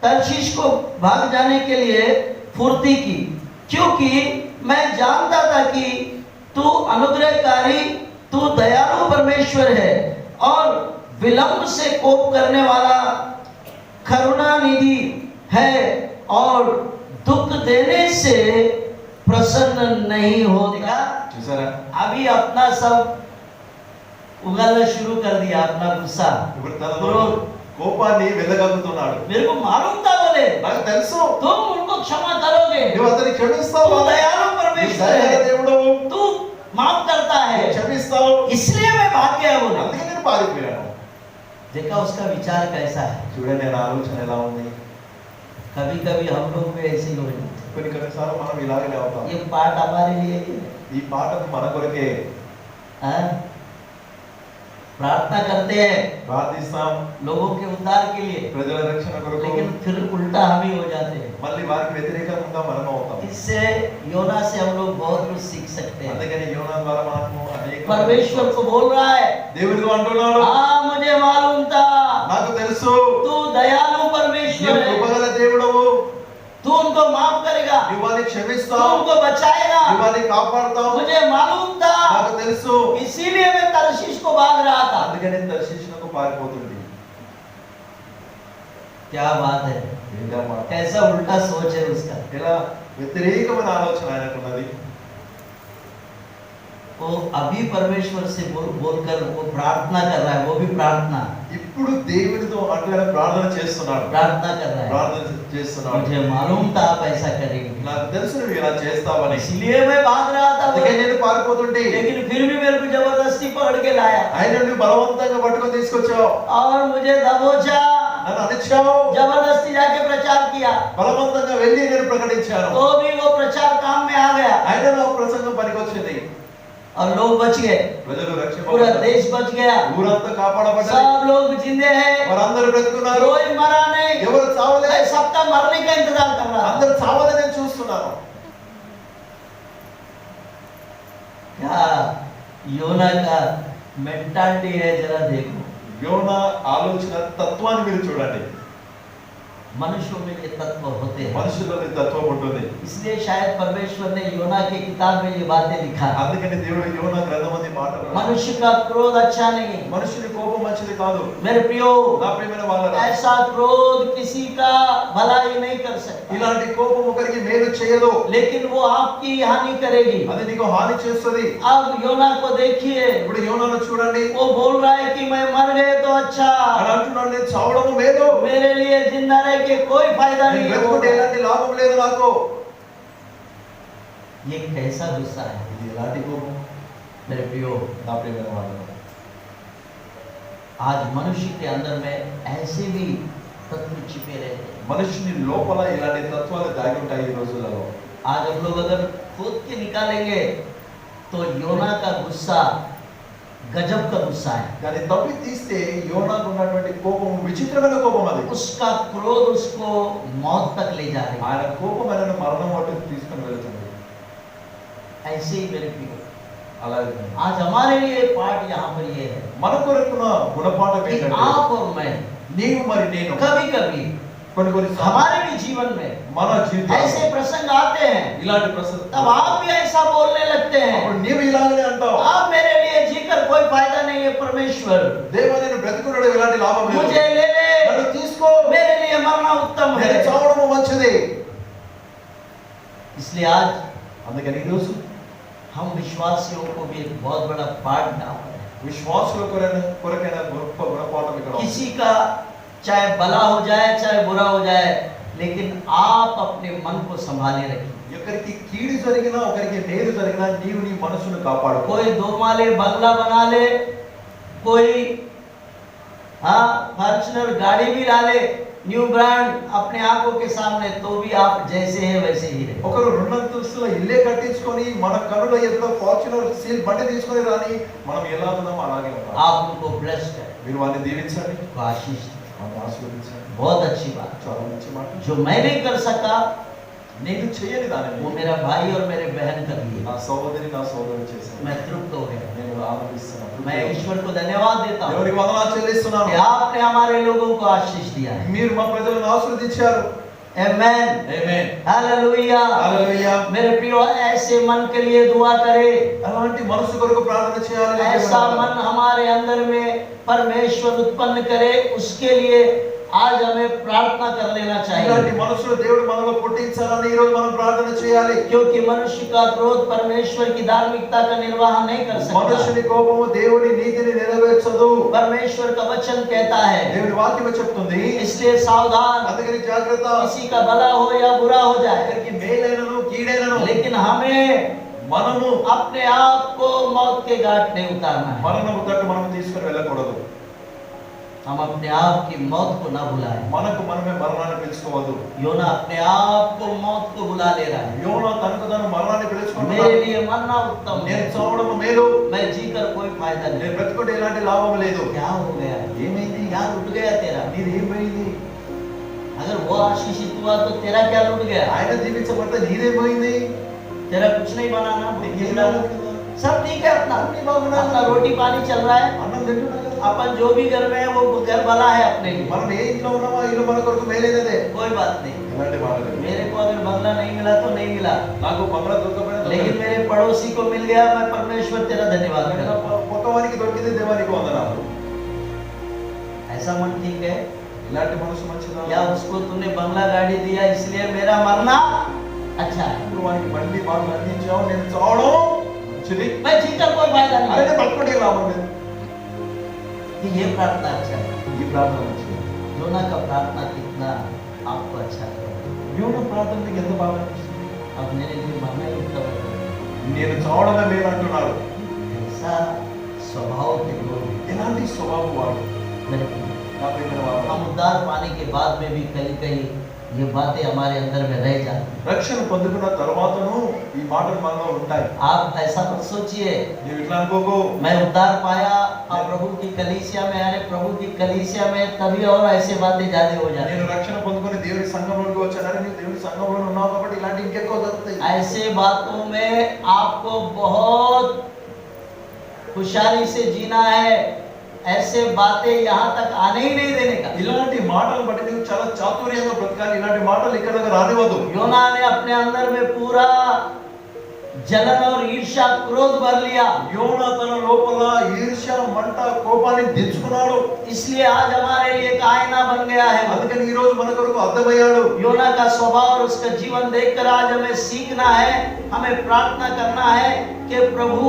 तर्शीश को भाग जाने के लिए फुर्ती की, क्योंकि मैं जानता था कि तू अनुग्रहकारी, तू दयालु परमेश्वर है और विलंब से कोप करने वाला करुणानिधि है और दुख देने से प्रसन्न नहीं होता। చూసారా, अभी अपना सब उगलना शुरू कर दिया, अपना गुस्सा, ఇప్పుడు తన क्रोध। కోపాన్ని వెళ్ళగక్కుతున్నాడు. मेरे को मालूम था बोले నాకు తెలుసు, तुम उनको क्षमा करोगे, నువ్వు అతన్ని క్షమిస్తావు, तू दयालु నీ परमेश्वर దయగల है, దేవుడు, तू माफ करता है, నువ్వు క్షమిస్తావు. इसलिए मैं भाग गया बोले। అందుకే నేను పారిపోయాను. देखा उसका विचार कैसा है। చూడండి ఆయన ఆలోచన ఎలా ఉంది. कभी कभी हम लोग भी ऐसे ही हो जाते కొన్నిసార్లు మనం ఇలాగనే అవుతాం. हैं। ये पाठ हमारे लिए ही है। ఈ పాఠం మన కొరకే. हाँ? प्रार्थना करते हैं ప్రార్థిస్తాం लोगों के उद्धार के लिए, ప్రజల రక్షణ కొరకు, लेकिन फिर उल्टा हम ही हो जाते हैं। మళ్ళీ వారికి వ్యతిరేకంగా మనం అవుతాం. इससे योना से हम लोग बहुत कुछ सीख सकते हैं। అందుకని యోనా ద్వారా మనము అనేక परमेश्वर को बोल रहा है, దేవుడితో అంటున్నాడు, हाँ मुझे मालूम था నాకు తెలుసు तू दयालु నీవు परमेश्वर है, కృపగల దేవుడవు, तू उनको माफ करेगा, నువ్వు వారిని तू క్షమిస్తావు, उनको बचाएगा, నువ్వు వారిని కాపాడుతావు. मुझे मालूम था, నాకు తెలుసు. इसीलिए मैं तरशीश को भाग रहा था। అందుకని దర్శించినకు పారిపోతుంది. क्या बात है, ఏంటా మాట? कैसा उल्टा सोच है उसका। ఎలా వ్యతిరేకమైన ఆలోచన ఆయనకున్నది. वो अभी परमेश्वर से बोलकर वो प्रार्थना कर रहा है, वो भी प्रार्थना ఇప్పుడు దేవునితో అంటే ఆయన ప్రార్థన చేస్తున్నాడు, प्रार्थना कर रहा है। ప్రార్థన చేస్తున్నాడు. मुझे मालूम था आप ऐसा करेंगे, నాకు తెలుసు నువ్వు ఇలా చేస్తావని. इसलिए मैं भाग रहा था, అందుకే నేను పారిపోతుంటే, लेकिन फिर भी मेरे को जबरदस्ती पकड़ के लाया ఆయన నువ్వు బలవంతంగా పట్టుకొని తీసుకొచ్చావు, और मुझे दबोचा, నన్ను అణిచావు, जबरदस्ती जाके प्रचार किया, బలవంతంగా వెళ్ళి నేను ప్రకటించాను. तो भी वो प्रचार काम में आ गया ఆయన నా ప్రసంగం పనికొచ్చింది. और लोग बच गए, ప్రజలు पूरा రక్షింపబడ్డారు, देश बच गया, ఊరంతా కాపాడబడ్డారు, सब लोग जिंदे हैं, వారందరూ బ్రతుకున్నారు, कोई मरा नहीं। ఎవరు చావలే, मैं सबका मरने का इंतजार कर रहा था। అందరూ చావలే నేను చూస్తున్నాను. क्या योना का मेंटालिटी है, जरा देखो। యోనా ఆలోచన తత్వాన్ని మీరు చూడండి. मनुष्यों में ये तत्व होते हैं, మనుషుల్లోని తత్వం ఉంటుంది. इसलिए शायद परमेश्वर ने योना की किताब में ये बातें लिखा। అందుకని దేవుడు యోనా గ్రంథం అనే మాట రాశాడు. मनुष्य का क्रोध अच्छा नहीं, మనుషుని కోపం మంచిది కాదు. मेरे प्रियो, నా ప్రియమైన వాళ్ళారా, ऐसा क्रोध किसी का भलाई नहीं कर सकता, ఇలాంటి కోపం ఒకరికి మేలు చేయదు, लेकिन वो आपकी हानि करेगी। అది నీకు హాని చేస్తుంది. अब योना को देखिए, ఇప్పుడు యోనాను చూడండి, वो बोल रहा है कि मैं मर गए तो अच्छा, అని అంటున్నాడు, నేను చావడము మేలు, मेरे लिए जिंदा रह के कोई फायदा నేను नहीं బ్రతుకుంటే होगा। ఎలాంటి లాభం లేదు నాకు. ये कैसा गुस्सा है, ఇది ఎలాంటి కోపం? मेरे प्रियो। నా ప్రియమైన వాళ్ళారా, आज मनुष्य के अंदर में ऐसे भी तत्व छिपे रहते हैं। మనుషుని లోపల ఇలాంటి తత్వాలు దాగి ఉంటాయి ఈ రోజులలో. आज हम लोग अगर खोद के निकालेंगे तो योना का गुस्सा गजब का गुस्सा है। కానీ తప్పి తీస్తే యోనాకు ఉన్నటువంటి కోపం విచిత్రమైన కోపం అది. उसका क्रोध उसको मौत तक ले जा रही है। ఆయన కోపం ఆయనను మరణం వరకు తీసుకొని వెళ్తుంది. ऐसे ही मेरे प्रियो, అలాగే आज हमारे लिए पाठ यहाँ पर ये है మన కొరకున్న గుణపాఠం कि ఏంటంటే आप और मैं నీవు మరి నేను कभी कभी కొన్ని కొన్ని हमारे भी जीवन में మన జీవితంలో ऐसे प्रसंग आते हैं, ఇలాంటి ప్రసంగం तब आप भी ऐसा बोलने लगते हैं, అప్పుడు నీవు ఇలాగనే అంటావు, आप मेरे लिए जीकर कोई फायदा नहीं है परमेश्वर, దేవా నేను బ్రతికున్నాడు ఎలాంటి లాభం లేదు, मुझे ले ले, నన్ను తీసుకో, मेरे लिए मरना उत्तम నేను है। చావడము మంచిది. इसलिए आज అందుకని ఈ రోజు हम विश्वासियों को भी एक बहुत बड़ा पाठ डाल रहे हैं। విశ్వాసుల కొరకైన గొప్ప గుణపాఠం ఇక్కడ ఉంది. किसी का चाहे भला हो जाए चाहे बुरा हो जाए, लेकिन आप अपने मन को संभाले रखिए। ఒకరికి కీడు జరిగినా ఒకరికి మేలు జరిగినా నీవు నీ మనసును కాపాడు. कोई दो माले बंगला बना ले, कोई फॉर्च्यूनर गाड़ी भी ला ले, न्यू ब्रांड अपने आंखों के सामने, तो भी आप जैसे हैं वैसे ही रहे। ఒకరు రెండంతస్తుల ఇల్లే కట్టించుకొని మన కనుల ఎదుట ఫార్చ్యూనర్ సీల్ బండి తీసుకొని రాని మనం ఎలా ఉన్నామో అలాగే ఉంటాం. आप उनको ब्लेस करें, మీరు వారిని దీవించండి, उनको आशीष दें। వారిని ఆశీర్వదించండి. बहुत अच्छी बात, చాలా మంచి మాట. जो मैं नहीं कर सका నేను చేయని वो దానిని मेरा भाई और मेरे बहन कर लिए, నా సోదరి నా సోదరుడు చేశారు. मैं तृप्त हो गया। నేను ఆనందిస్తున్నాను. मैं ईश्वर को धन्यवाद देता हूँ దేవునికి వందనాలు చెల్లిస్తున్నాను. कि आपने हमारे लोगों को आशीष दिया है। మీరు మా ప్రజలను ఆశీర్వదించారు. आमेन, ఆమేన్, हालेलुया। హల్లెలూయా. मेरे प्रियो, ऐसे मन के लिए दुआ करें, అలాంటి మనసు కొరకు ప్రార్థన చేయాలి. ऐसा मन हमारे अंदर में परमेश्वर उत्पन्न करे, उसके लिए आज हमें प्रार्थना कर लेना ఇలాంటి चाहिए। మనసును దేవుడు మనలో పుట్టించాలని ఈ రోజు మనం ప్రార్థన చేయాలి. क्योंकि मनुष्य का क्रोध परमेश्वर की धार्मिकता का निर्वाह नहीं कर सकता। మనుషుని కోపము దేవుని నీతిని నెరవేర్చదు. परमेश्वर का वचन कहता है, దేవుని వాక్యం చెప్తుంది. इसलिए सावधान, అందుకని జాగ్రత్త. किसी का भला हो या बुरा हो जाए, ఒకరికి మేలైనను కీడైనను लेकिन हमें మనము अपने आप को मौत के घाट नहीं उतारना है। మరణము తట్టు మనం తీసుకొని వెళ్ళకూడదు. हम अपने आप की मौत को ना भुलाएं। మనకు మనమే మరణాన్ని పిలుచుకోవద్దు. योना अपने आप को मौत को बुला ले रहा है। యోనా తనకు తాను మరణాన్ని मेरे పిలుచుకుంటున్నాడు. लिए मरना उत्तम है, నేను చావడము మేలు, मैं जीकर कोई फायदा नहीं। నేను బ్రతుకుంటే ఎలాంటి లాభం లేదు. क्या हो गया, ఏమైంది? क्या लुट गया तेरा? నీది ఏమైంది? अगर वो आशीषित हुआ तो तेरा क्या लुट गया? ఆయన దీవించబడితే నీదేమైంది? तेरा कुछ नहीं बना ना, నీకేం రాలేదు కదా. सब ठीक है, अपना అన్ని బాగున్నాయి. अपना रोटी पानी चल रहा है, అన్నం తింటున్నా కదా. अपन जो भी घर में है वो घर भला है अपने लिए, మనం ఏ ఇంట్లో ఉన్నామో ఆ ఇల్లు మన కొరకు మేలైనదే. कोई बात नहीं। ఇలాంటి మాటలు. मेरे को अगर बंगला नहीं मिला तो नहीं मिला, నాకు బంగ్లా దొరకపోయినా लेकिन मेरे पड़ोसी को मिल गया, मैं परमेश्वर तेरा धन्यवाद करता हूं। పక్కవానికి దొరికింది దేవానికి వందనాలు. ऐसा मन ठीक है ఇలాంటి మనసు మంచిదా? या उसको तूने बंगला गाड़ी दिया इसलिए मेरा मरना अच्छा है, నువ్వు వానికి బండి బాగా అందించావు, నేను చావడం మంచిది. मैं जीकर कोई फायदा नहीं అలాగే है। పట్టుకుంటే లాభం లేదు. कि ये प्रार्थना अच्छा है। ఈ ప్రార్థన మంచిది. योना का प्रार्थना कितना आपको अच्छा लगा? యోనా ప్రార్థన నీకు ఎంత బాగా అనిపిస్తుంది? अब मेरे लिए मरना ही उत्तम है। నేను చావడమే మేలు అంటున్నాడు. ऐसा स्वभाव के लोग ఎలాంటి స్వభావం వాడు? मेरे प्रिय, నా ప్రియమైన వారు, हम उद्धार पाने के बाद में भी कहीं कहीं ये बातें हमारे अंदर में रह जाती हैं। రక్షణ పొందుకున్న తర్వాతను ఈ మాటలు మనలో ఉంటాయి. आप ऐसा मत सोचिए నీవు ఇట్లా అనుకోకు. मैं उद्धार पाया अब प्रभु की कलीसिया में आने, प्रभु की कलीसिया में तभी और ऐसे बातें ज्यादा हो जाती నేను हैं। రక్షణ పొందుకొని దేవుని సంఘంలోకి వచ్చానని నీవు దేవుని సంఘంలో ఉన్నావు కాబట్టి ఇలాంటి ఇంకెక్కువ జరుగుతాయి. ऐसे बातों में आपको बहुत होशियारी से जीना है, ऐसे बातें यहाँ तक आने ही नहीं देने का। ఇలాంటి మాటలు బట్టి నీవు చాలా చాతుర్యంగా బ్రతకాలి. ఇలాంటి మాటలు ఇక్కడ రానివ్వదు. योना ने अपने अंदर में पूरा जलन और ईर्ष्या क्रोध भर लिया, యోనా తన లోపల ఈర్ష్య మంట కోపాన్ని దించుకున్నాడు. इसलिए आज हमारे लिए एक आईना बन गया है। అందుకని ఈ రోజు మన కొరకు అర్థమయ్యాడు. योना का स्वभाव और उसका जीवन देखकर आज हमें सीखना है, हमें प्रार्थना करना है कि प्रभु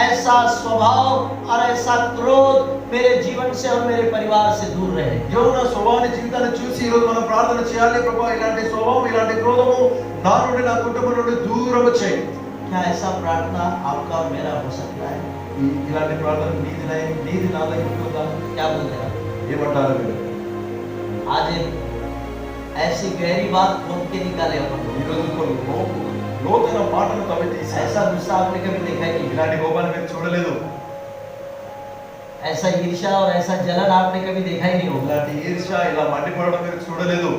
ऐसा स्वभाव और ऐसा क्रोध मेरे जीवन से और मेरे परिवार से दूर रहे। యోనా స్వభావాన్ని జీవితాన్ని చూసి ఈ రోజు మనం ప్రార్థన చేయాలి. ప్రభువా ఇలాంటి స్వభావం ఇలాంటి క్రోధము నా నుండి నా కుటుంబం నుండి దూరం చేయి. क्या ऐसा प्रार्थना आपका और मेरा हो सकता है? ఇలాంటి ప్రార్థన నీది నా దగ్గర ఉంటుందా? क्या बोलते हैं आप? ఏమంటారు మీరు? आज एक ऐसी गहरी बात खोल के निकाले अपन लोग। ఈరోజు కొన్ని లోతైన మాటను తవ్వి తీసి ऐसा गुस्सा आपने कभी देखा ही नहीं, ఇలాంటి కోపాన్ని మీరు చూడలేదు. ऐसा ईर्ष्या और ऐसा जलन आपने कभी देखा ही नहीं होगा। ఇలాంటి ఈర్ష్య, ఇలా మండిపడడం మీరు చూడలేదు.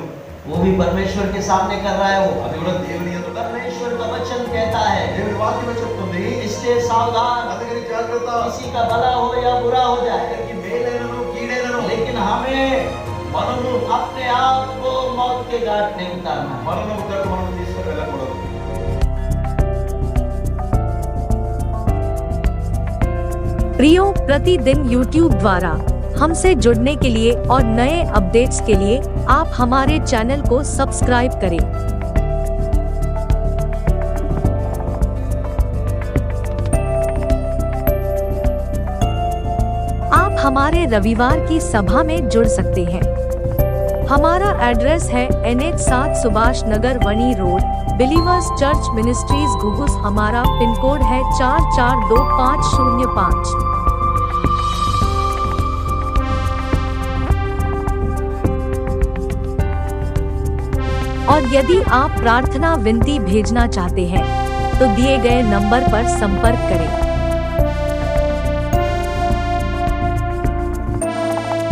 वो भी परमेश्वर के सामने कर रहा है वो। అది కూడా దేవుని యందు परमेश्वर का वचन कहता है, దేవుని వాక్యం చెప్తుంది, इसलिए सावधान, అందుకని జాగ్రత్త. किसी का भला हो या बुरा हो जाए, ఎవరికి మేలైనను కీడైనను लेकिन हमें మనము अपने आप को मौत के घाट नहीं उतारना है। మరణము తట్టు మనం తీసుకొని వెళ్ళకూడదు. प्रियो, प्रतिदिन YouTube द्वारा हमसे जुड़ने के लिए और नए अपडेट्स के लिए आप हमारे चैनल को सब्सक्राइब करें। आप हमारे रविवार की सभा में जुड़ सकते हैं। हमारा एड्रेस है NH 7 सुभाष नगर वनी road, believers church ministries Ghugus. हमारा पिन कोड है 442505। और यदि आप प्रार्थना विनती भेजना चाहते हैं तो दिए गए नंबर पर संपर्क करें।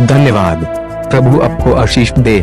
धन्यवाद। प्रभु आपको आशीष दे।